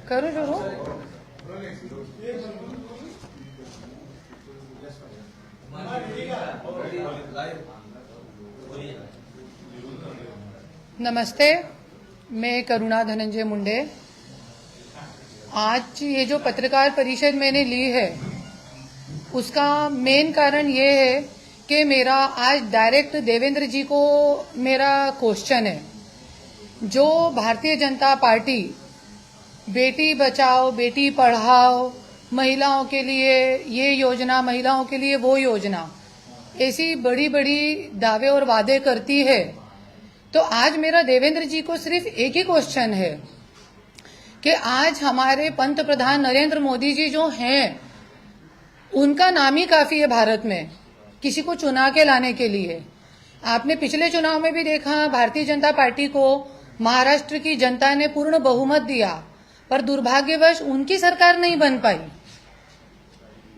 करो शुरू। नमस्ते, मैं करुणा धनंजय मुंडे। आज ये जो पत्रकार परिषद मैंने ली है उसका मेन कारण ये है कि मेरा आज डायरेक्ट देवेंद्र जी को मेरा क्वेश्चन है। जो भारतीय जनता पार्टी बेटी बचाओ बेटी पढ़ाओ, महिलाओं के लिए ये योजना, महिलाओं के लिए वो योजना, ऐसी बड़ी बड़ी दावे और वादे करती है, तो आज मेरा देवेंद्र जी को सिर्फ एक ही क्वेश्चन है कि आज हमारे पंत प्रधान नरेंद्र मोदी जी जो हैं, उनका नाम ही काफी है भारत में किसी को चुना के लाने के लिए। आपने पिछले चुनाव में भी देखा, भारतीय जनता पार्टी को महाराष्ट्र की जनता ने पूर्ण बहुमत दिया, पर दुर्भाग्यवश उनकी सरकार नहीं बन पाई।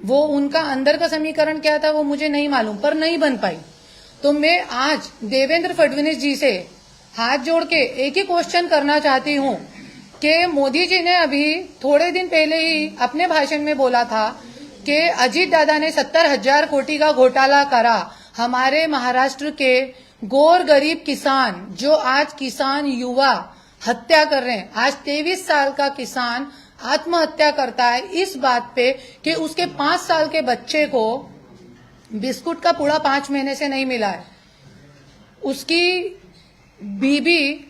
वो उनका अंदर का समीकरण क्या था वो मुझे नहीं मालूम, पर नहीं बन पाई। तो मैं आज देवेंद्र फडणवीस जी से हाथ जोड़ के एक ही क्वेश्चन करना चाहती हूँ कि मोदी जी ने अभी थोड़े दिन पहले ही अपने भाषण में बोला था कि अजीत दादा ने 70,000 कोटी का घोटाला करा। हमारे महाराष्ट्र के गौर गरीब किसान, जो आज किसान युवा हत्या कर रहे हैं, आज 23 साल का किसान आत्महत्या करता है इस बात पे कि उसके 5 साल के बच्चे को बिस्कुट का पूड़ा 5 महीने से नहीं मिला है। उसकी बीबी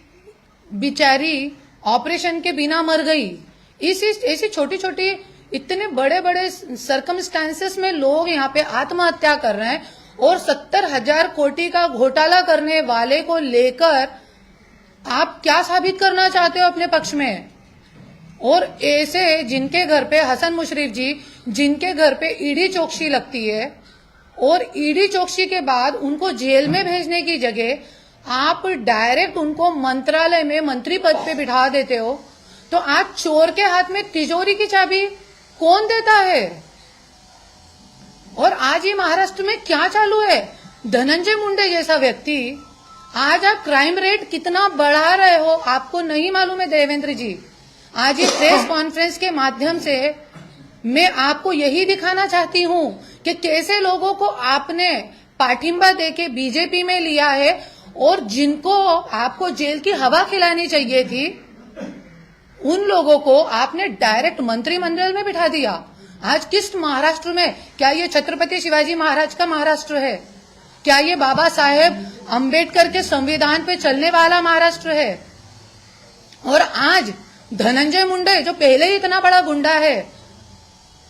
बेचारी ऑपरेशन के बिना मर गई। ऐसी छोटी छोटी इतने बड़े बड़े सर्कमस्टांसेस में लोग यहाँ पे आत्महत्या कर रहे हैं, और 70,000 कोटी का घोटाला करने वाले को लेकर आप क्या साबित करना चाहते हो अपने पक्ष में? और ऐसे जिनके घर पे हसन मुशर्रफ जी, जिनके घर पे ईडी चौकसी लगती है, और ईडी चौकसी के बाद उनको जेल में भेजने की जगह आप डायरेक्ट उनको मंत्रालय में मंत्री पद पे बिठा देते हो, तो आज चोर के हाथ में तिजोरी की चाबी कौन देता है? और आज ये महाराष्ट्र में क्या चालू है? धनंजय मुंडे जैसा व्यक्ति, आज आप क्राइम रेट कितना बढ़ा रहे हो आपको नहीं मालूम है देवेंद्र जी। आज ये प्रेस कॉन्फ्रेंस के माध्यम से मैं आपको यही दिखाना चाहती हूँ कि कैसे लोगों को आपने पाठिंबा देके बीजेपी में लिया है, और जिनको आपको जेल की हवा खिलानी चाहिए थी उन लोगों को आपने डायरेक्ट मंत्रिमंडल में बिठा दिया। आज किस महाराष्ट्र में? क्या ये छत्रपति शिवाजी महाराज का महाराष्ट्र है? क्या ये बाबा साहेब अंबेडकर के संविधान पे चलने वाला महाराष्ट्र है? और आज धनंजय मुंडे जो पहले ही इतना बड़ा गुंडा है,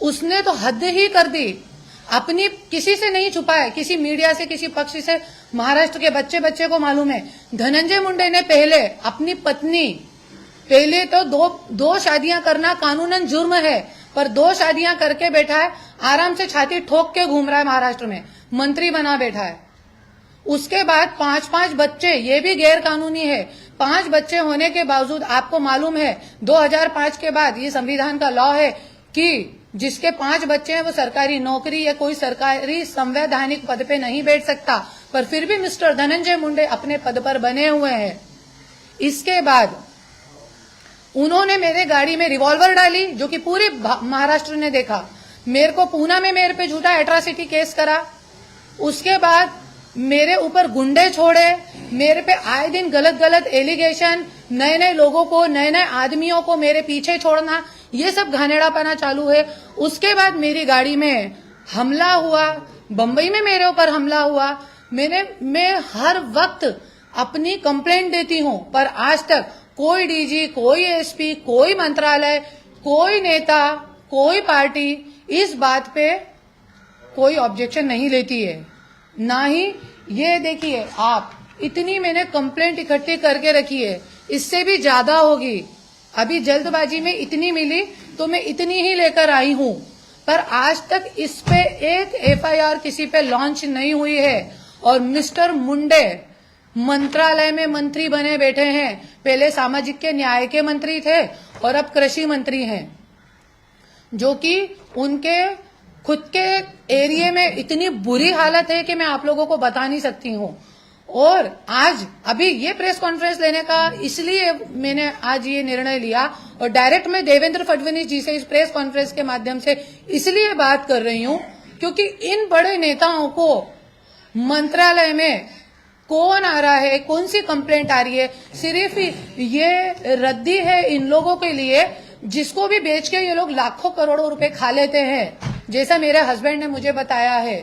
उसने तो हद ही कर दी। अपनी किसी से नहीं छुपाया, किसी मीडिया से, किसी पक्ष से। महाराष्ट्र के बच्चे बच्चे को मालूम है, धनंजय मुंडे ने पहले अपनी पत्नी, पहले तो दो शादियां करना कानूनन जुर्म है, पर 2 शादियां करके बैठा है, आराम से छाती ठोक के घूम रहा है महाराष्ट्र में, मंत्री बना बैठा है। उसके बाद 5-5 बच्चे, ये भी गैर कानूनी है। 5 बच्चे होने के बावजूद आपको मालूम है 2005 के बाद ये संविधान का लॉ है कि जिसके 5 बच्चे हैं वो सरकारी नौकरी या कोई सरकारी संवैधानिक पद पे नहीं बैठ सकता, पर फिर भी मिस्टर धनंजय मुंडे अपने पद पर बने हुए हैं। इसके बाद उन्होंने मेरे गाड़ी में रिवॉल्वर डाली, जो कि पूरे महाराष्ट्र ने देखा। मेरे को पूना में मेरे पे झूठा एट्रॉसिटी केस करा। उसके बाद मेरे ऊपर गुंडे छोड़े, मेरे पे आए दिन गलत गलत एलिगेशन, नए नए लोगों को, नए नए आदमियों को मेरे पीछे छोड़ना, ये सब घानेड़ापना चालू है। उसके बाद मेरी गाड़ी में हमला हुआ, बंबई में मेरे ऊपर हमला हुआ। मैं हर वक्त अपनी कंप्लेंट देती हूं, पर आज तक कोई डीजी, कोई एसपी, कोई मंत्रालय, कोई नेता, कोई पार्टी इस बात पे कोई ऑब्जेक्शन नहीं लेती है। ना ही ये देखिए आप, इतनी मैंने कंप्लेंट इकट्ठी करके रखी है, इससे भी ज्यादा होगी। अभी जल्दबाजी में इतनी मिली तो मैं इतनी ही लेकर आई हूं, पर आज तक इस पे एक एफआईआर किसी पे लॉन्च नहीं हुई है। और मिस्टर मुंडे मंत्रालय में मंत्री बने बैठे हैं। पहले सामाजिक के न्याय के मंत्री थे और अब कृषि मंत्री हैं, जो कि उनके खुद के एरिया में इतनी बुरी हालत है कि मैं आप लोगों को बता नहीं सकती हूँ। और आज अभी ये प्रेस कॉन्फ्रेंस लेने का इसलिए मैंने आज ये निर्णय लिया और डायरेक्ट मैं देवेंद्र फडणवीस जी से इस प्रेस कॉन्फ्रेंस के माध्यम से इसलिए बात कर रही हूं क्योंकि इन बड़े नेताओं को मंत्रालय में कौन आ रहा है, कौन सी कंप्लेंट आ रही है, सिर्फ ये रद्दी है इन लोगों के लिए जिसको भी बेच के ये लोग लाखों करोड़ों रुपए खा लेते हैं, जैसा मेरे हस्बैंड ने मुझे बताया है।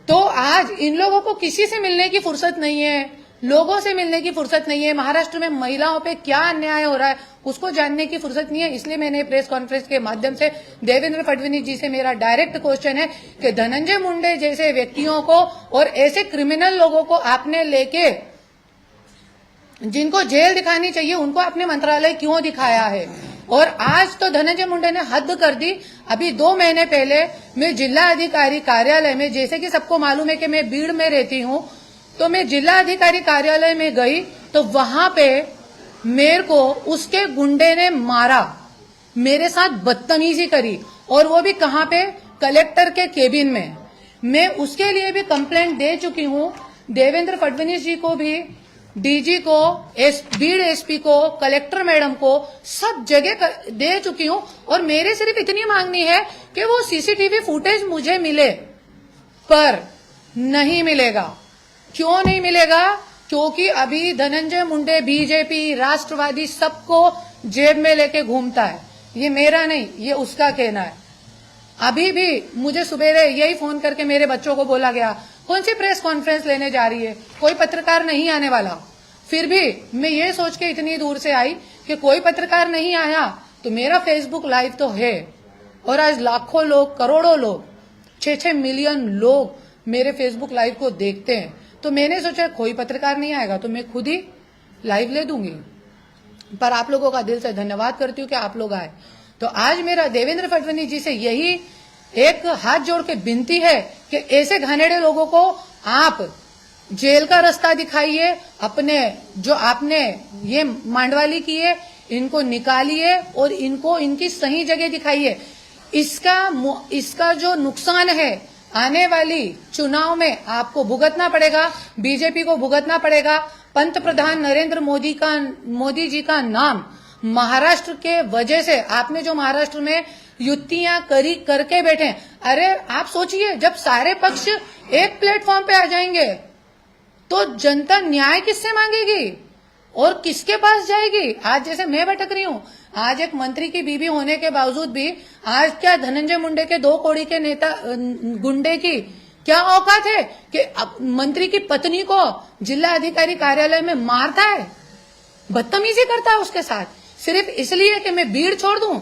तो आज इन लोगों को किसी से मिलने की फुर्सत नहीं है, लोगों से मिलने की फुर्सत नहीं है, महाराष्ट्र में महिलाओं पे क्या अन्याय हो रहा है उसको जानने की फुर्सत नहीं है। इसलिए मैंने प्रेस कॉन्फ्रेंस के माध्यम से देवेंद्र फडणवीस जी से मेरा डायरेक्ट क्वेश्चन है कि धनंजय मुंडे जैसे व्यक्तियों को और ऐसे क्रिमिनल लोगों को आपने लेके जिनको जेल दिखानी चाहिए उनको आपने मंत्रालय क्यों दिखाया है। और आज तो धनंजय मुंडे ने हद कर दी। अभी 2 महीने पहले मैं जिला अधिकारी कार्यालय में, जैसे कि सबको मालूम है कि मैं बीड़ में रहती हूँ, तो मैं जिला अधिकारी कार्यालय में गई तो वहां पे मेरे को उसके गुंडे ने मारा, मेरे साथ बदतमीजी करी, और वो भी कहां पे, कलेक्टर के केबिन में। मैं उसके लिए भी कंप्लेंट दे चुकी हूँ, देवेंद्र फडणवीस जी को भी, डीजी को, बीड़ एसपी को, कलेक्टर मैडम को, सब जगह दे चुकी हूँ। और मेरे सिर्फ इतनी मांगनी है कि वो सीसीटीवी फुटेज मुझे मिले, पर नहीं मिलेगा। क्यों नहीं मिलेगा? क्योंकि अभी धनंजय मुंडे बीजेपी, राष्ट्रवादी सबको जेब में लेके घूमता है। ये मेरा नहीं, ये उसका कहना है। अभी भी मुझे सुबह यही फोन करके मेरे बच्चों को बोला गया, कौन सी प्रेस कॉन्फ्रेंस लेने जा रही है, कोई पत्रकार नहीं आने वाला। फिर भी मैं ये सोच के इतनी दूर से आई कि कोई पत्रकार नहीं आया तो मेरा फेसबुक लाइव तो है, और आज लाखों लोग, करोड़ों लोग, 6-6 मिलियन लोग मेरे फेसबुक लाइव को देखते हैं। तो मैंने सोचा कोई पत्रकार नहीं आएगा तो मैं खुद ही लाइव ले दूंगी। पर आप लोगों का दिल से धन्यवाद करती हूँ कि आप लोग आए। तो आज मेरा देवेंद्र फडणवीस जी से यही एक हाथ जोड़ के विनती है कि ऐसे घानेड़े लोगों को आप जेल का रास्ता दिखाइए, अपने जो आपने ये मांडवाली किए इनको निकालिए और इनको इनकी सही जगह दिखाइए। इसका जो नुकसान है आने वाली चुनाव में आपको भुगतना पड़ेगा, बीजेपी को भुगतना पड़ेगा। पंत प्रधान नरेंद्र मोदी जी का नाम महाराष्ट्र के वजह से, आपने जो महाराष्ट्र में युक्तियां करके बैठे, अरे आप सोचिए जब सारे पक्ष एक प्लेटफॉर्म पे आ जाएंगे तो जनता न्याय किससे मांगेगी और किसके पास जाएगी? आज जैसे मैं भटक रही हूँ, आज एक मंत्री की बीवी होने के बावजूद भी आज क्या धनंजय मुंडे के 2 कौड़ी के नेता गुंडे की क्या औकात है कि मंत्री की पत्नी को जिला अधिकारी कार्यालय में मारता है, बदतमीजी करता है उसके साथ, सिर्फ इसलिए कि मैं भीड़ छोड़ दूं?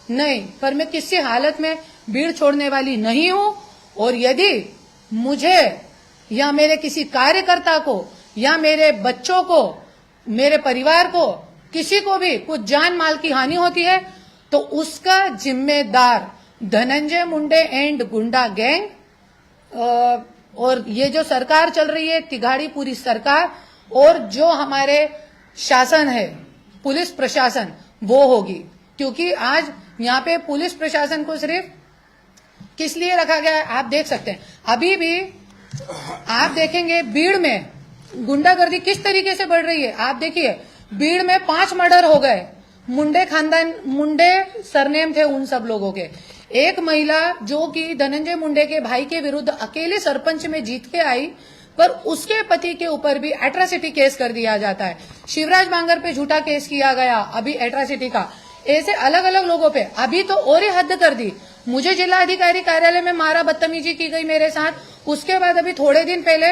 नहीं, पर मैं किसी हालत में भीड़ छोड़ने वाली नहीं हूं। और यदि मुझे या मेरे किसी कार्यकर्ता को या मेरे बच्चों को, मेरे परिवार को, किसी को भी कुछ जान माल की हानि होती है तो उसका जिम्मेदार धनंजय मुंडे एंड गुंडा गैंग, और ये जो सरकार चल रही है तिगाड़ी पूरी सरकार, और जो हमारे शासन है पुलिस प्रशासन, वो होगी। क्योंकि आज यहाँ पे पुलिस प्रशासन को सिर्फ किस लिए रखा गया है आप देख सकते हैं। अभी भी आप देखेंगे भीड़ में गुंडागर्दी किस तरीके से बढ़ रही है। आप देखिए भीड़ में 5 मर्डर हो गए, मुंडे खानदान, मुंडे सरनेम थे उन सब लोगों के। एक महिला जो कि धनंजय मुंडे के भाई के विरुद्ध अकेले सरपंच में जीत के आई, पर उसके पति के ऊपर भी एट्रोसिटी केस कर दिया जाता है। शिवराज बांगर पे झूठा केस किया गया अभी एट्रोसिटी का। ऐसे अलग अलग लोगों पे अभी तो और ही हद कर दी। मुझे जिला अधिकारी कार्यालय में मारा, बदतमीजी की गई मेरे साथ। उसके बाद अभी थोड़े दिन पहले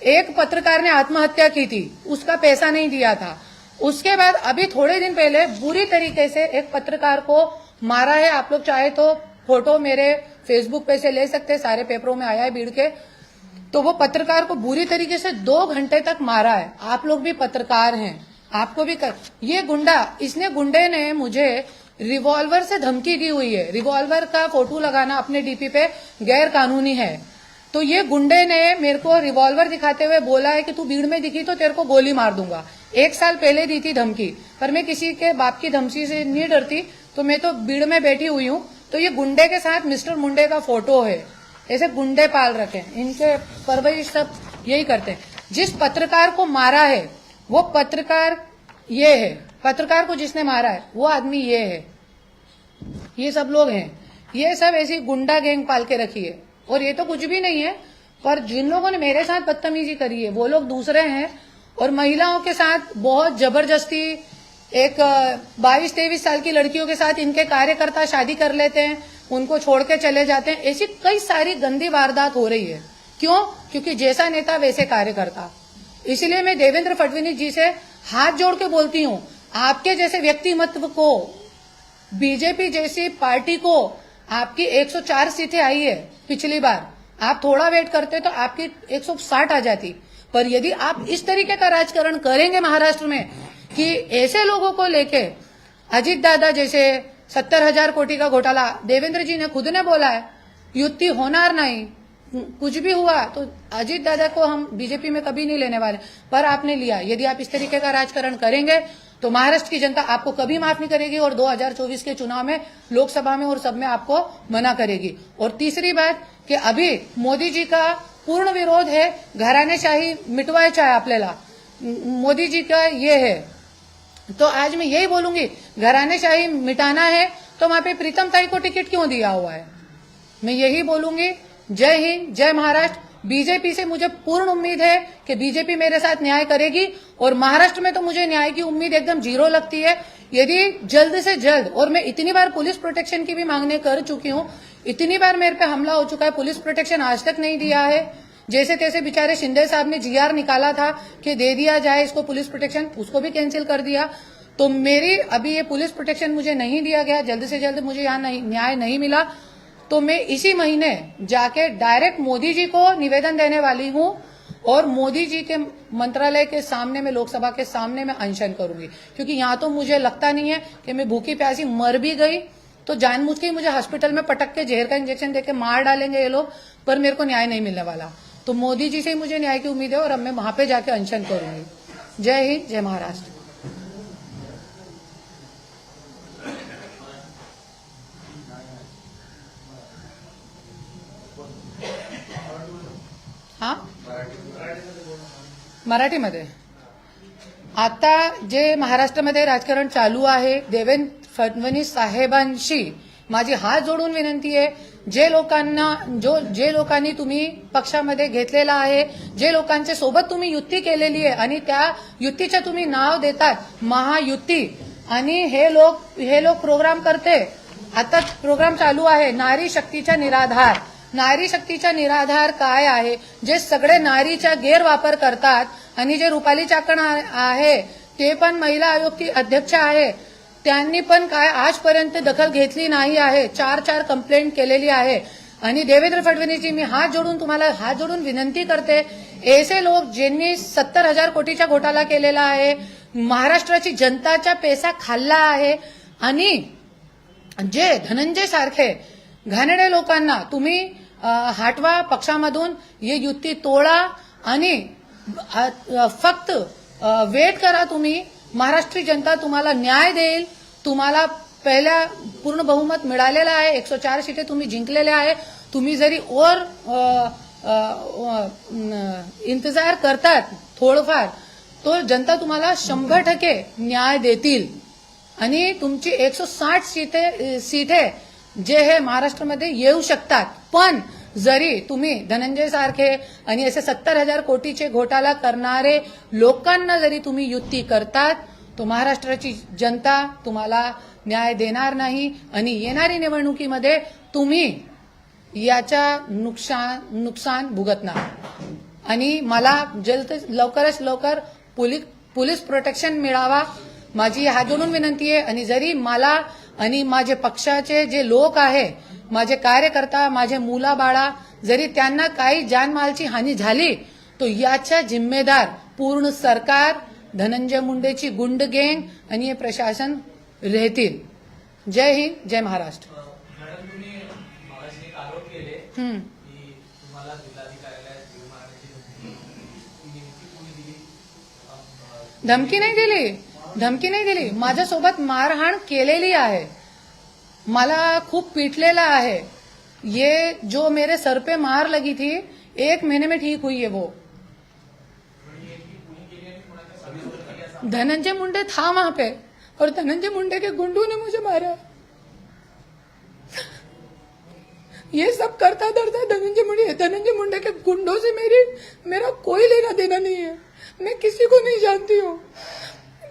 एक पत्रकार ने आत्महत्या की थी, उसका पैसा नहीं दिया था। उसके बाद अभी थोड़े दिन पहले बुरी तरीके से एक पत्रकार को मारा है। आप लोग चाहे तो फोटो मेरे फेसबुक पे से ले सकते हैं, सारे पेपरों में आया है भीड़ के। तो वो पत्रकार को बुरी तरीके से 2 घंटे तक मारा है। आप लोग भी पत्रकार हैं, आपको भी ये गुंडे ने मुझे रिवॉल्वर से धमकी दी हुई है। रिवॉल्वर का फोटो लगाना अपने डीपी पे गैर कानूनी है। तो ये गुंडे ने मेरे को रिवॉल्वर दिखाते हुए बोला है कि तू भीड़ में दिखी तो तेरे को गोली मार दूंगा। 1 साल पहले दी थी धमकी, पर मैं किसी के बाप की धमकी से नहीं डरती, तो मैं तो भीड़ में बैठी हुई हूँ। तो ये गुंडे के साथ मिस्टर मुंडे का फोटो है। ऐसे गुंडे पाल रखे हैं, इनके परवरिश सब यही करते हैं। जिस पत्रकार को मारा है वो पत्रकार ये है, पत्रकार को जिसने मारा है वो आदमी ये है, ये सब लोग हैं, ये सब ऐसी गुंडा गैंग पाल के रखी है। और ये तो कुछ भी नहीं है, पर जिन लोगों ने मेरे साथ बदतमीजी करी है वो लोग दूसरे हैं। और महिलाओं के साथ बहुत जबरदस्ती, एक 22-23 साल की लड़कियों के साथ इनके कार्यकर्ता शादी कर लेते हैं, उनको छोड़ के चले जाते हैं। ऐसी कई सारी गंदी वारदात हो रही है। क्यों? क्योंकि जैसा नेता वैसे कार्यकर्ता। इसलिए मैं देवेंद्र फडणवीस जी से हाथ जोड़ के बोलती हूँ, आपके जैसे व्यक्तिमत्व को, बीजेपी जैसी पार्टी को, आपकी 104 सीटें आई है पिछली बार, आप थोड़ा वेट करते तो आपकी 160 आ जाती। पर यदि आप इस तरीके का राजकारण करेंगे महाराष्ट्र में कि ऐसे लोगों को लेके, अजीत दादा जैसे 70,000 कोटी का घोटाला, देवेंद्र जी ने खुद ने बोला है युति होनार नहीं, कुछ भी हुआ तो अजीत दादा को हम बीजेपी में कभी नहीं लेने वाले, पर आपने लिया। यदि आप इस तरीके का राजकारण करेंगे तो महाराष्ट्र की जनता आपको कभी माफ नहीं करेगी और 2024 के चुनाव में, लोकसभा में और सब में आपको मना करेगी। और तीसरी बात कि अभी मोदी जी का पूर्ण विरोध है, घराणेशाही मिटवायचा है आपल्याला, मोदी जी का ये है। तो आज मैं यही बोलूंगी, घराणेशाही मिटाना है तो वहां पे प्रीतम ताई को टिकट क्यों दिया हुआ है? मैं यही बोलूंगी। जय हिंद, जय महाराष्ट्र। बीजेपी से मुझे पूर्ण उम्मीद है कि बीजेपी मेरे साथ न्याय करेगी, और महाराष्ट्र में तो मुझे न्याय की उम्मीद एकदम जीरो लगती है। यदि जल्द से जल्द, और मैं इतनी बार पुलिस प्रोटेक्शन की भी मांगने कर चुकी हूँ, इतनी बार मेरे पे हमला हो चुका है, पुलिस प्रोटेक्शन आज तक नहीं दिया है। जैसे तैसे बेचारे शिंदे साहब ने जीआर निकाला था कि दे दिया जाए इसको पुलिस प्रोटेक्शन, उसको भी कैंसिल कर दिया। तो मेरी अभी ये पुलिस प्रोटेक्शन मुझे नहीं दिया गया, जल्द से जल्द मुझे यहाँ न्याय नहीं मिला तो मैं इसी महीने जाके डायरेक्ट मोदी जी को निवेदन देने वाली हूँ, और मोदी जी के मंत्रालय के सामने में, लोकसभा के सामने में अनशन करूंगी। क्योंकि यहाँ तो मुझे लगता नहीं है कि मैं भूखी प्यासी मर भी गई तो जानबूझ के मुझे हॉस्पिटल में पटक के जहर का इंजेक्शन देके मार डालेंगे ये लोग, पर मेरे को न्याय नहीं मिलने वाला। तो मोदी जी से ही मुझे न्याय की उम्मीद है और अब मैं वहां पे जाके अनशन करूंगी। जय हिंद, जय महाराष्ट्र। हा, मराठीमध्ये आता जे महाराष्ट्रामध्ये राजकारण चालू आहे, देवेंद्र फडणवीस साहेबांशी माझी हात जोडून विनंती आहे, जे लोकांनी तुम्ही पक्षामध्ये घेतलेला आहे, जे लोकांच्या सोबत तुम्ही युती केलेली आहे आणि त्या युतीचं तुम्ही नाव देतात महायुती, आणि हे लोक प्रोग्राम करते। आता प्रोग्राम चालू आहे नारी शक्तीचा निराधार। नारी शक्तीचा निराधार काय आहे? जे सगळे नारीचा गैरवापर करतात, आणि जे रुपाली चाकण आहे ते पण महिला आयोगची अध्यक्ष आहे, त्यांनी पण काय आजपर्यंत दखल घेतली नाही आहे, 4 कंप्लेंट केलेली आहे। आणि देवेंद्र फडणवीसजी, मी तुम्हाला हात जोडून विनंती करते, ऐसे लोक ज्यांनी 70,000 कोटीचा घोटाळा केलेला आहे, महाराष्ट्राची जनताचा पैसा खाल्ला आहे, आणि जे धनंजय सारखे घाणेरडे लोकांना तुम्ही हटवा पक्षामधून, ये युती तोडा आणि फक्त वेट करा तुम्ही, महाराष्ट्री जनता तुम्हाला न्याय देईल। तुम्हाला पहिल्या पूर्ण बहुमत मिळालेलं आहे, 104 सीटे तुम्ही जिंकलेल्या आहे। तुम्ही जरी और इंतजार करतात थोडंफार, तो जनता तुम्हाला 100% न्याय देतील, आणि तुमची 160 सीटे जे हे महाराष्ट्रामध्ये येऊ शकतात। पण जरी तुम्ही धनंजय सारखे आणि असे 70,000 कोटीचे घोटाळा करणारे लोकांना जरी तुम्ही युती करतात, तो महाराष्ट्राची जनता तुम्हाला न्याय देणार नाही, आणि येणारी निवडणुकीमध्ये तुम्ही याचा नुकसान भुगतणार। आणि मला लवकरच लवकर पोलीस प्रोटेक्शन मिळावा, माझी हात जोडून विनंती आहे। आणि जरी मला आणि माझे पक्षाचे जे लोक आहे, माझे कार्यकर्ता, माझे मुला बाळा, जरी त्यांना काही जानमालची हानी झाली तो याचा जिम्मेदार पूर्ण सरकार, धनंजय मुंडेची गुंड गँग आणि हे प्रशासन राहतील। जय हिंद, जय महाराष्ट्र। मॅडम, तुम्ही मगाशी एक आरोप केले की तुम्हाला जिल्हाधिकाऱ्याला जीव मारण्याची धमकी नाही दिली, माझ्यासोबत मारहाण केलेली आहे, मला खूप पीटलेला आहे। ये जो मेरे सर पे मार लगी थी, 1 महीने में ठीक हुई है वो। धनंजय मुंडे था वहां पे और धनंजय मुंडे के गुंडों ने मुझे मारा। ये सब करता धरता धनंजय मुंडे के गुंडों से मेरा कोई लेना देना नहीं है। मैं किसी को नहीं जानती हूँ।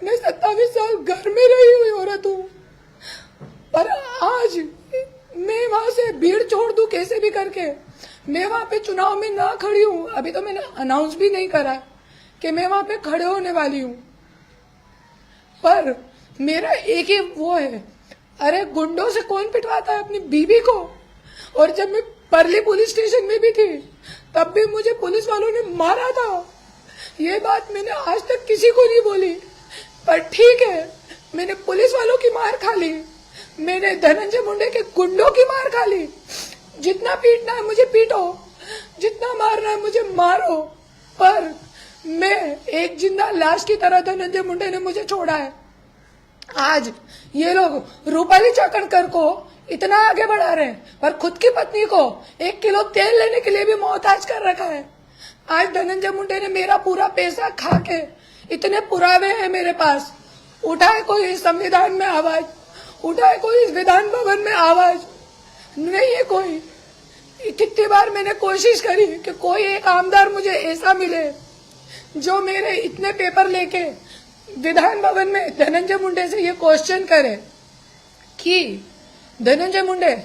मैं 27 साल घर में रही हुई औरत हूँ, पर आज मैं वहां से भीड़ छोड़ दूं कैसे भी करके। मैं वहां पे चुनाव में ना खड़ी हूँ। अभी तो मैंने अनाउंस भी नहीं करा कि मैं वहां पे खड़े होने वाली हूँ, पर मेरा एक ही वो है, अरे गुंडों से कौन पिटवाता है अपनी बीवी को। और जब मैं परली पुलिस स्टेशन में भी थी तब भी मुझे पुलिस वालों ने मारा था। ये बात मैंने आज तक किसी को नहीं बोली, पर ठीक है, मैंने पुलिस वालों की मार खा ली, मैंने धनंजय मुंडे के गुंडों की मार खा ली। जितना पीटना है मुझे पीटो, जितना मारना है मुझे मारो, पर मैं एक जिंदा लाश की तरह धनंजय मुंडे ने मुझे छोड़ा है। आज ये लोग रूपाली चाकणकर को इतना आगे बढ़ा रहे हैं, पर खुद की पत्नी को 1 किलो तेल लेने के लिए भी मोहताज कर रखा है। आज धनंजय मुंडे ने मेरा पूरा पैसा खा के, इतने पुरावे हैं मेरे पास, उठाए कोई इस संविधान में आवाज, उठाए कोई इस विधान भवन में आवाज नहीं है कोई। कितनी बार मैंने कोशिश करी कि कोई एक आमदार मुझे ऐसा मिले जो मेरे इतने पेपर लेके विधान भवन में धनंजय मुंडे से ये क्वेश्चन करे कि धनंजय मुंडे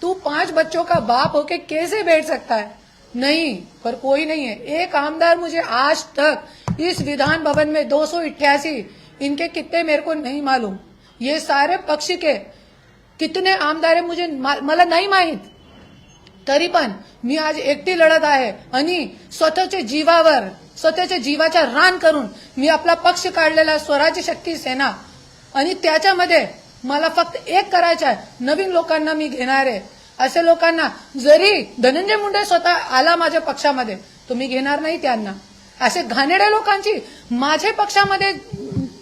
तू 5 बच्चों का बाप होके कैसे बैठ सकता है। नहीं, पर कोई नहीं है। एक आमदार मुझे आज तक इस विधान भवन में 288 इनके कितने मेरे को नहीं मालूम, ये सारे पक्ष के कितने आमदार है मुझे मला नाही माहित, तरी पण मी आज एकटी लढत आहे आणि स्वतःच्या जीवाच्या रान करून मी आपला पक्ष काढलेला स्वराज्य शक्ती सेना, आणि त्याच्यामध्ये मला फक्त एक करायचं आहे, नवीन लोकांना मी घेणार आहे। असे लोकांना जरी धनंजय मुंडे स्वतः आला माझ्या पक्षामध्ये तो मी घेणार नाही त्यांना। असे घाणेरड्या लोकांची माझ्या पक्षामध्ये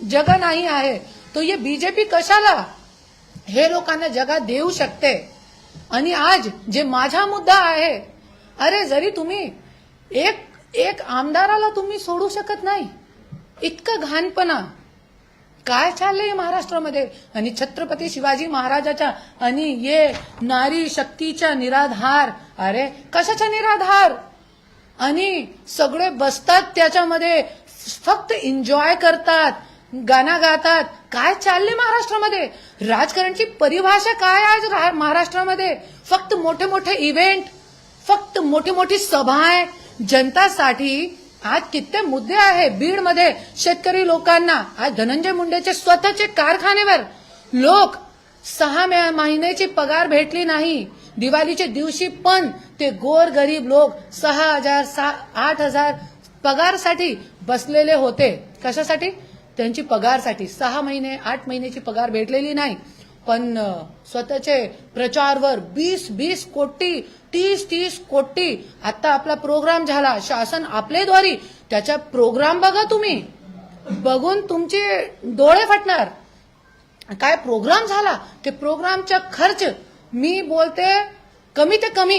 जगह नाही आहे, तो ये बीजेपी कशाला हे लोकांना जगह देऊ शकते। आणि आज जे माझा मुद्दा आहे, अरे जरी तुम्ही एक आमदाराला तुम्ही सोडू शकत नाही, इतकं घाणपणा काय चाललंय महाराष्ट्रामध्ये। आणि छत्रपती शिवाजी महाराजाच्या आणि ये नारी शक्तीच्या निराधार, अरे कशाचा निराधार, आणि सगळे बसतात त्याच्यामध्ये फक्त एन्जॉय करतात, गाणं गातात। काय चाललंय महाराष्ट्रामध्ये, राजकारणची परिभाषा काय आज महाराष्ट्रामध्ये, फक्त मोठे मोठे इव्हेंट, फक्त मोठी मोठी सभाएं जनतासाठी। आज किती मुद्दे आहे बीडमध्ये शेतकरी लोकांना, आज धनंजय मुंडेचे स्वतःचे कारखान्यावर लोक 6 महिन्याची पगार भेटली नाही, दिवाळीच्या दिवशी पण ते गोर गरीब लोक 6,000 8,000 पगारसाठी बसलेले होते। कशासाठी, त्यांची पगारसाठी। 6 महिने 8 महिन्याची पगार भेटलेली नाही, पण स्वतःचे प्रचारवर 20 कोटी 30 कोटी। आता आपला प्रोग्राम झाला, शासन आपल्याद्वारे त्याचा प्रोग्राम बघा, तुम्ही बघून तुमचे डोळे फटणार। काय प्रोग्राम झाला, ते प्रोग्रामचा खर्च मी बोलते कमी ते कमी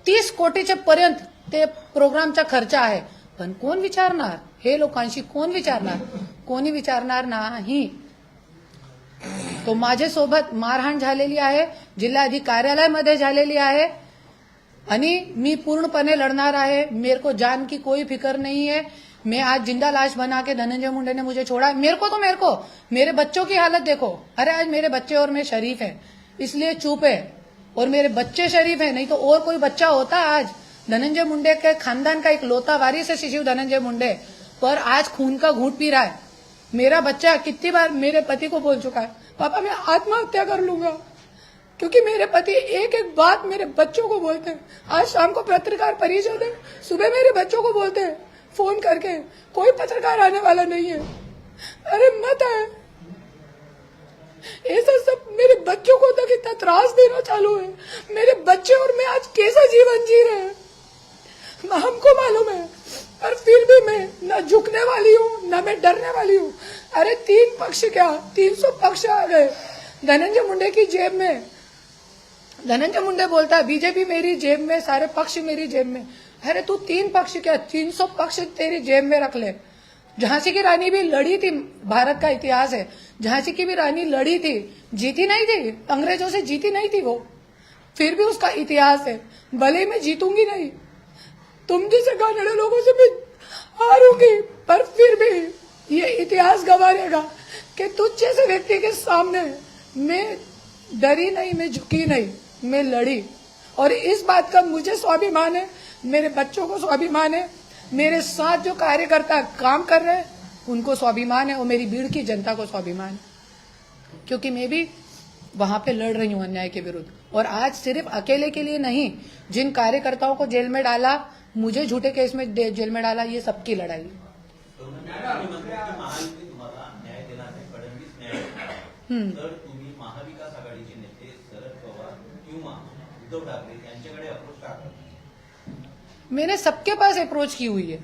30 कोटीच्या पर्यंत ते प्रोग्रामचा खर्च आहे। पण कोण विचारणार हे लोकांशी, कोण विचारणार, कोणी विचारणार नाही। तो माझ्यासोबत मारहाण झालेली आहे, जिल्हाधिकारी कार्यालयामध्ये झालेली आहे, आणि मी पूर्णपणे लड़णार आहे। मेरे को जान की कोई फिक्र नहीं है। मैं आज जिंदा लाश बना के धनंजय मुंडे ने मुझे छोड़ा। मेरे को मेरे बच्चों की हालत देखो। अरे आज मेरे बच्चे और मैं शरीफ है इसलिए चुप है, और मेरे बच्चे शरीफ है, नहीं तो और कोई बच्चा होता आज। धनंजय मुंडे के खानदान का एक लौता वारिस है शिशु धनंजय मुंडे, पर आज खून का घूंट पी रहा है। मेरा बच्चा कितनी बार मेरे पति को बोल चुका है, पापा मैं आत्महत्या कर लूंगा, क्योंकि मेरे पति एक एक बात मेरे बच्चों को बोलते हैं। आज शाम को पत्रकार परिषद है, सुबह मेरे बच्चों को बोलते हैं फोन करके, कोई पत्रकार आने वाला नहीं है। अरे मत है, ऐसा सब मेरे बच्चों को तक इतना त्रास देना चालू है। मेरे बच्चे और मैं आज कैसा जीवन जी रहे हैं हमको मालूम है, पर फिर भी मैं न झुकने वाली हूँ न मैं डरने वाली हूँ। अरे 3 पक्ष क्या 300 पक्ष आ गए धनंजय मुंडे की जेब में। धनंजय मुंडे बोलता है बीजेपी मेरी जेब में, सारे पक्ष मेरी जेब में। अरे तू 3 पक्ष क्या 300 पक्ष तेरी जेब में रख ले। झांसी की रानी भी लड़ी थी, भारत का इतिहास है, झांसी की भी रानी लड़ी थी, जीती नहीं थी, अंग्रेजों से जीती नहीं थी वो, फिर भी उसका इतिहास है। भले ही मैं जीतूंगी नहीं, तुम जैसे कानड़े लोगों से मैं हारूंगी, पर फिर भी ये इतिहास गवाह रहेगा कि तुझ जैसे व्यक्ति के सामने मैं डरी नहीं, मैं झुकी नहीं, मैं लड़ी। और इस बात का मुझे स्वाभिमान है, मेरे बच्चों को स्वाभिमान है, मेरे साथ जो कार्यकर्ता काम कर रहे हैं उनको स्वाभिमान है, और मेरी भीड़ की जनता को स्वाभिमान है, क्योंकि मैं भी वहां पे लड़ रही हूं अन्याय के विरुद्ध। और आज सिर्फ अकेले के लिए नहीं, जिन कार्यकर्ताओं को जेल में डाला, मुझे झूठे केस में जेल में डाला, ये सबकी लड़ाई। महायुती तुम्हाला न्याय देण्याचे फडणवीस न्याय देतात. तर तुम्ही महाविकास आघाडीचे नेते शरद पवार किंवा उद्धव ठाकरे यांच्याकडे अप्रोच का करता? मैंने सबके पास अप्रोच की हुई है,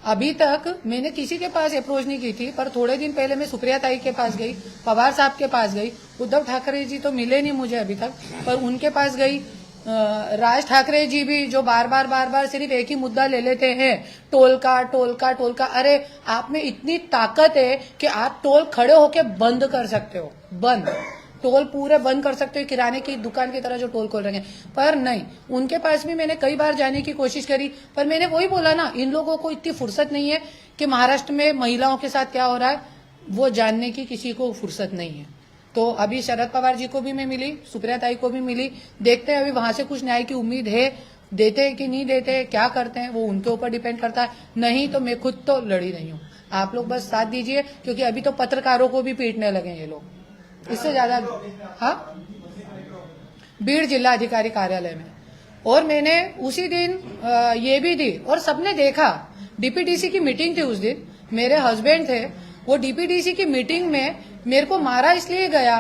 अभी तक मैंने किसी के पास अप्रोच नहीं की थी, पर थोड़े दिन पहले मैं सुप्रिया ताई के पास गई, पवार साहब के पास गई, उद्धव ठाकरे जी तो मिले नहीं मुझे अभी तक, पर उनके पास गई। राज ठाकरे जी भी जो बार बार सिर्फ एक ही मुद्दा ले लेते हैं, टोल का। अरे आप में इतनी ताकत है कि आप टोल खड़े होके बंद कर सकते हो, टोल पूरे बंद कर सकते हो, किराने की दुकान की तरह जो टोल खोल रहे हैं। पर नहीं, उनके पास भी मैंने कई बार जाने की कोशिश करी, पर मैंने वही बोला ना, इन लोगों को इतनी फुर्सत नहीं है कि महाराष्ट्र में महिलाओं के साथ क्या हो रहा है वो जानने की किसी को फुर्सत नहीं है। तो अभी शरद पवार जी को भी मैं मिली, सुप्रिया ताई को भी मिली, देखते हैं अभी वहां से कुछ न्याय की उम्मीद है, देते हैं कि नहीं देते, क्या करते हैं वो उनके ऊपर डिपेंड करता है। नहीं तो मैं खुद तो लड़ी रही हूँ, आप लोग बस साथ दीजिए, क्योंकि अभी तो पत्रकारों को भी पीटने लगे ये लोग, इससे ज्यादा। हाँ, बीड़ जिला अधिकारी कार्यालय में। और मैंने उसी दिन ये भी दी, और सबने देखा, डीपीडीसी की मीटिंग थी उस दिन, मेरे हस्बैंड थे, वो डीपीडीसी की मीटिंग में मेरे को मारा इसलिए गया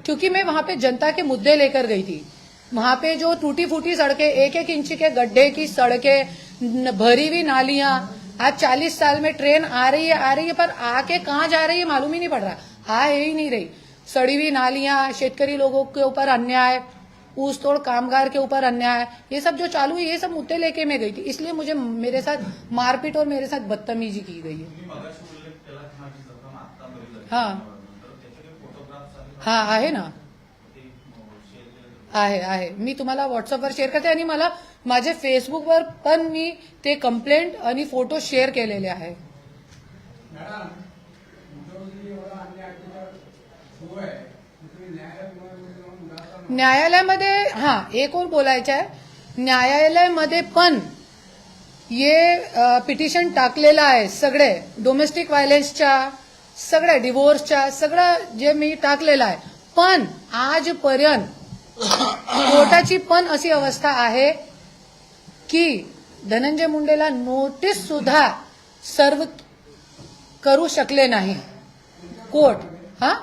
क्योंकि मैं वहां पे जनता के मुद्दे लेकर गई थी। वहां पे जो टूटी फूटी सड़कें, 1-1 इंच के गड्ढे की सड़कें, भरी हुई नालियां, आज 40 साल में ट्रेन आ रही है, पर आके कहाँ जा रही है मालूम ही नहीं पड़ रहा, आ ही नहीं रही। सड़ी हुई नालियां, शेतकरी लोगों के ऊपर अन्याय, ऊस तोड़ कामगार के ऊपर अन्याय, ये सब जो चालू है, ये सब मुद्दे लेके मैं गई थी, इसलिए मुझे मेरे साथ मारपीट और मेरे साथ बदतमीजी की गई है। हाँ आहे ना, आहे, मी तुम्हाला व्हॉट्सअपवर शेअर करते, आणि मला माझे फेसबुकवर पण मी ते कंप्लेंट आणि फोटो शेअर केलेले आहे। न्यायालयामध्ये हाँ एक और बोलायचं आहे, न्यायालयामध्ये पण ये पिटिशन टाकलेलं आहे, सगळे डोमेस्टिक व्हायलन्सच्या, सगळ्या डिवोर्सच्या, सगळं जे मी टाकलेलं आहे, पण आजपर्यंत कोर्टाची पण अशी अवस्था आहे की धनंजय मुंडेला नोटीस सुद्धा सर्व करू शकले नाही कोर्ट। हा,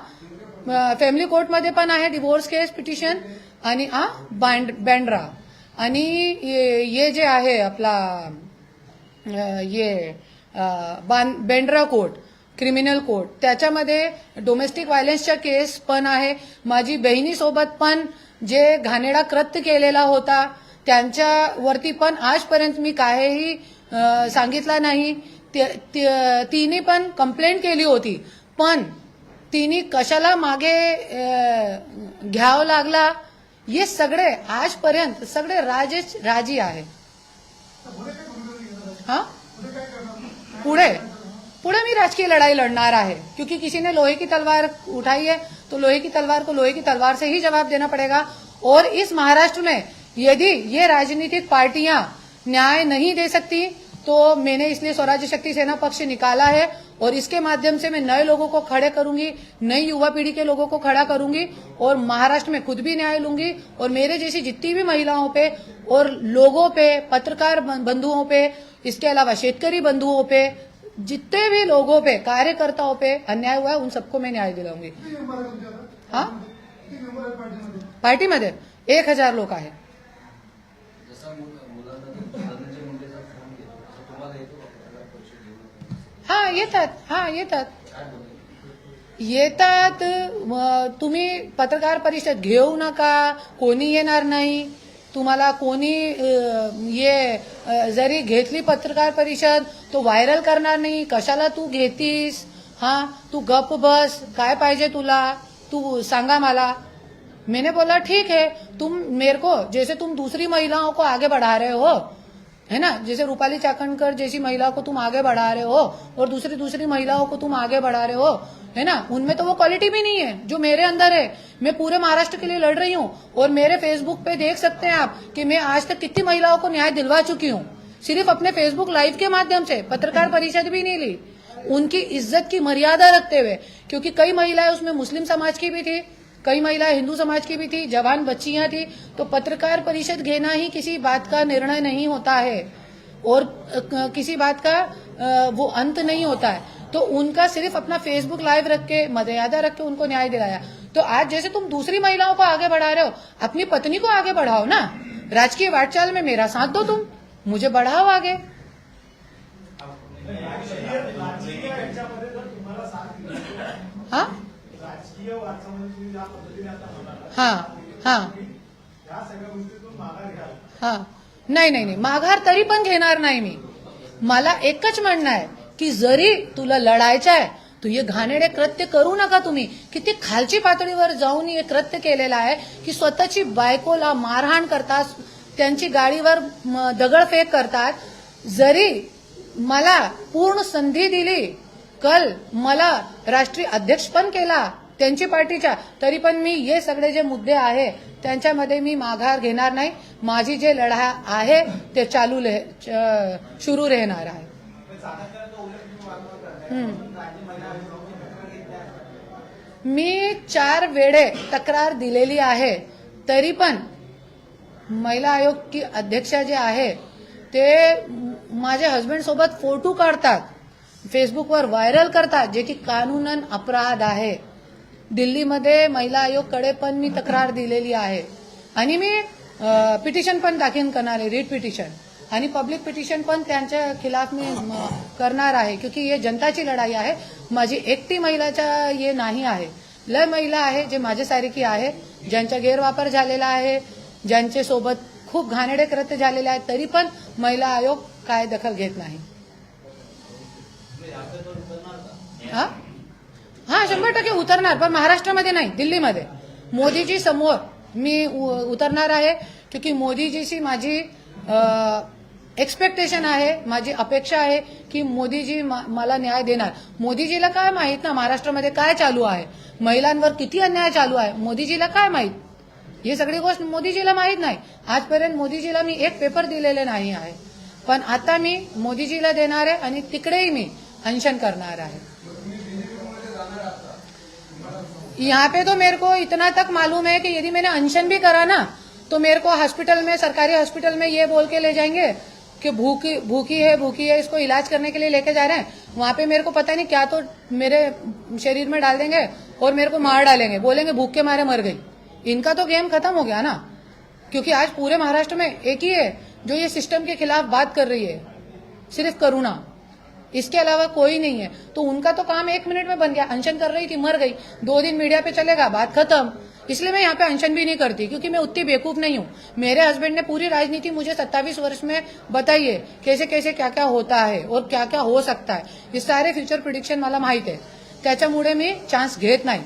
फॅमिली कोर्टमध्ये पण आहे डिवोर्स केस पिटिशन, आणि बँड्रा, आणि ये जे आहे आपला ये बँड्रा कोर्ट, क्रिमिनल कोर्ट, त्याच्यामध्ये डोमेस्टिक व्हायलन्सच्या केस पण आहे। माझी बहिणीसोबत पण जे घाणेरडा कृत्य केलेला होता त्यांच्यावरती पण आजपर्यंत मी काहीही सांगितलं नाही। तिने पण कंप्लेंट केली होती, पण तिने कशाला मागे घ्यावं लागला, ये सगळे आजपर्यंत सगळे राजी आहे। हाँ, पुढे मी राजकीय लड़ाई लड़णार आहे, क्योंकि किसी ने लोहे की तलवार उठाई है तो लोहे की तलवार को लोहे की तलवार से ही जवाब देना पड़ेगा। और इस महाराष्ट्र में यदि ये राजनीतिक पार्टियां न्याय नहीं दे सकती तो मैंने इसलिए स्वराज्य शक्ति सेना पक्ष निकाला है, और इसके माध्यम से मैं नए लोगों को खड़े करूंगी, नई युवा पीढ़ी के लोगों को खड़ा करूंगी, और महाराष्ट्र में खुद भी न्याय लूंगी, और मेरे जैसी जितनी भी महिलाओं पे और लोगों पे, पत्रकार बंधुओं पे, इसके अलावा शेतकरी बंधुओं पे, जितने भी लोगों पे, कार्यकर्ताओं पे अन्याय हुआ है उन सबको मैं न्याय दिलाऊंगी। हाँ, पार्टीमध्ये 1000 लोक आहेत। हाँ येतात। तुम्ही पत्रकार परिषद घेऊ नका, कोणी येणार नाही तुम्हाला, कोणी ये जरी घेतली पत्रकार परिषद तो व्हायरल करणार नाही. कशाला तू घेतीस? हाँ, तू गप बस, काय पाहिजे तुला, तू सांगा मला. मैंने बोला ठीक है, तुम मेरे को जैसे तुम दूसरी महिलाओं को आगे बढ़ा रहे हो, है ना, जैसे रूपाली चाकणकर जैसी महिलाओं को तुम आगे बढ़ा रहे हो और दूसरी महिलाओं को तुम आगे बढ़ा रहे हो, है ना, उनमें तो वो क्वालिटी भी नहीं है जो मेरे अंदर है. मैं पूरे महाराष्ट्र के लिए लड़ रही हूँ और मेरे फेसबुक पे देख सकते हैं आप कि मैं आज तक कितनी महिलाओं को न्याय दिलवा चुकी हूँ, सिर्फ अपने फेसबुक लाइव के माध्यम से. पत्रकार परिषद भी नहीं ली, उनकी इज्जत की मर्यादा रखते हुए, क्योंकि कई महिलाएं उसमें मुस्लिम समाज की भी थी, कई महिलाएं हिंदू समाज की भी थी, जवान बच्चियां थी. तो पत्रकार परिषद घेना ही किसी बात का निर्णय नहीं होता है और किसी बात का वो अंत नहीं होता है. तो उनका सिर्फ अपना फेसबुक लाइव रख के, मर्यादा रख के उनको न्याय दिलाया. तो आज जैसे तुम दूसरी महिलाओं को आगे बढ़ा रहे हो, अपनी पत्नी को आगे बढ़ाओ ना. राजकीय वाटचाल में मेरा साथ दो, तुम मुझे बढ़ाओ आगे. हाँ राजकीय वारसामध्ये तुम्ही ज्या पद्धतीने आता म्हणाला, हाँ हाँ या सगळ्या गोष्टीतून माघार घ्याल. हाँ, नाही, माघार तरी पण घेणार नाही मी. मला एकच म्हणणं आहे की जरी तुला लढायचं आहे, तू हे घाणेरडे कृत्य करू नका. तुम्ही किती खालची पातळीवर जाऊन हे कृत्य केलेलं आहे की स्वतःची बायकोला मारहाण करतात, त्यांची गाडीवर दगडफेक करतात. जरी मला पूर्ण संधी दिली, कल मला राष्ट्रीय अध्यक्ष पण केला त्यांची पार्टीच्या, तरी पण मी हे सगळे जे मुद्दे आहे त्यांच्यामध्ये मी माघार घेणार नाही. माझी जे लढा आहे ते सुरू राहणार आहे. मी 4 वेळे तक्रार दिलेली आहे, तरी पण महिला आयोग की अध्यक्षा जे आहे ते माझ्या हस्बंड सोबत फोटो काढतात, फेसबुकवर व्हायरल करतात, जे की कानूनन अपराध आहे. दिल्लीमध्ये महिला आयोगकडे पण मी तक्रार दिलेली आहे आणि मी पिटिशन पण दाखल करणार आहे, रीट पिटिशन आणि पब्लिक पिटिशन पण त्यांच्या खिलाफ मी करणार आहे. क्योंकि ये जनताची लढाई आहे, माझी एकटी महिलाचा ये नाही आहे. लय महिला आहे जे माझ्यासारखी आहे, ज्यांचा गैरवापर झालेला आहे, ज्यांच्या सोबत खूप घाणेरडे कृत्य झालेले आहेत, तरी पण महिला आयोग काय दखल घेत नाही. हा हा 100% उतरणार, पण महाराष्ट्रामध्ये नाही, दिल्लीमध्ये मोदीजी समोर मी उतरणार आहे. क्योंकि मोदीजीशी माझी एक्सपेक्टेशन आहे, माझी अपेक्षा आहे की मोदीजी मला न्याय देणार. मोदीजीला काय माहित ना महाराष्ट्रामध्ये काय चालू आहे, महिलांवर किती अन्याय चालू आहे, मोदीजीला काय माहित. ही सगळी गोष्ट मोदीजीला माहित नाही. आजपर्यंत मोदीजीला मी एक पेपर दिलेले नाही आहे, पण आता मी मोदीजीला देणार आहे आणि तिकडेही मी अनशन करणार आहे. यहाँ पे तो मेरे को इतना तक मालूम है कि यदि मैंने अनशन भी करा ना तो मेरे को हॉस्पिटल में, सरकारी हॉस्पिटल में ये बोल के ले जाएंगे कि भूखी है, इसको इलाज करने के लिए लेके जा रहे हैं. वहां पे मेरे को पता नहीं क्या तो मेरे शरीर में डाल देंगे और मेरे को मार डालेंगे, बोलेंगे भूख के मारे मर गई. इनका तो गेम खत्म हो गया ना. क्योंकि आज पूरे महाराष्ट्र में एक ही है जो ये सिस्टम के खिलाफ बात कर रही है, सिर्फ करुणा, इसके अलावा कोई नहीं है. तो उनका तो काम 1 मिनट में बन गया. अनशन कर रही थी, मर गई, 2 दिन मीडिया पे चलेगा, बात खत्म. इसलिए मैं यहाँ पे अनशन भी नहीं करती, क्योंकि मैं उतनी बेवकूफ नहीं हूँ. मेरे हस्बैंड ने पूरी राजनीति मुझे 27 वर्ष में बताई है, कैसे कैसे क्या क्या होता है और क्या क्या हो सकता है. ये सारे फ्युचर प्रिडिक्शन मला माहित आहे, त्याच्यामुळे मी चान्स घेत नाही.